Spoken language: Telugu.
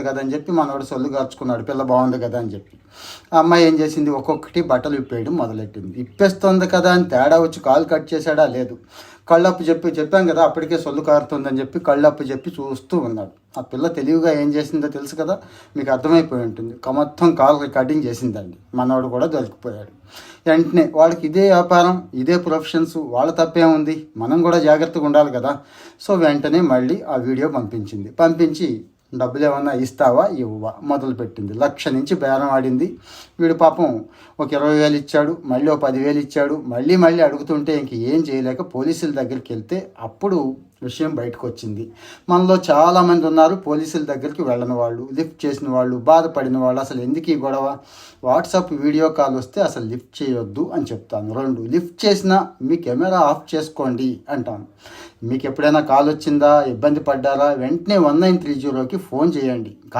కదా అని చెప్పి మనవాడు సొల్లు కార్చుకున్నాడు, పిల్ల బాగుంది కదా అని చెప్పి. ఆ అమ్మాయి ఏం చేసింది, ఒక్కొక్కటి బట్టలు ఇప్పేయడం మొదలెట్టింది. ఇప్పేస్తుంది కదా అని తేడా వచ్చి కాలు కట్ చేశాడా, లేదు. కళ్ళప్పు చెప్పాం కదా అప్పటికే సొల్లు కారుతుందని చెప్పి కళ్ళప్పు చెప్పి చూస్తూ ఉన్నాడు. ఆ పిల్ల తెలివిగా ఏం చేసిందో తెలుసు కదా, మీకు అర్థమైపోయి ఉంటుంది. మొత్తం కాలు కటింగ్ చేసిందండి. మనవాడు కూడా దొరికిపోయాడు. వెంటనే వాళ్ళకి ఇదే వ్యాపారం, ఇదే ప్రొఫెషన్స్, వాళ్ళ తప్పే ఉంది, మనం కూడా జాగ్రత్తగా ఉండాలి కదా. సో వెంటనే మళ్ళీ ఆ వీడియో పంపించి డబ్బులు ఏమన్నా ఇస్తావా ఇవ్వవా మొదలుపెట్టింది. 1,00,000 నుంచి బేరం ఆడింది. వీడు పాపం ఒక 20,000 ఇచ్చాడు, మళ్ళీ ఒక 10,000 ఇచ్చాడు. మళ్ళీ అడుగుతుంటే ఇంక ఏం చేయలేక పోలీసుల దగ్గరికి వెళ్తే అప్పుడు విషయం బయటకు వచ్చింది. మనలో చాలామంది ఉన్నారు పోలీసుల దగ్గరికి వెళ్ళని వాళ్ళు, లిఫ్ట్ చేసిన వాళ్ళు, బాధపడిన వాళ్ళు. అసలు ఎందుకు ఈ గొడవ? వాట్సాప్ వీడియో కాల్ వస్తే అసలు లిఫ్ట్ చేయొద్దు అని చెప్తాను. 2, లిఫ్ట్ చేసినా మీ కెమెరా ఆఫ్ చేసుకోండి అంటాను. మీకు ఎప్పుడైనా కాల్ వచ్చిందా, ఇబ్బంది పడ్డారా, వెంటనే 1930కి ఫోన్ చేయండి.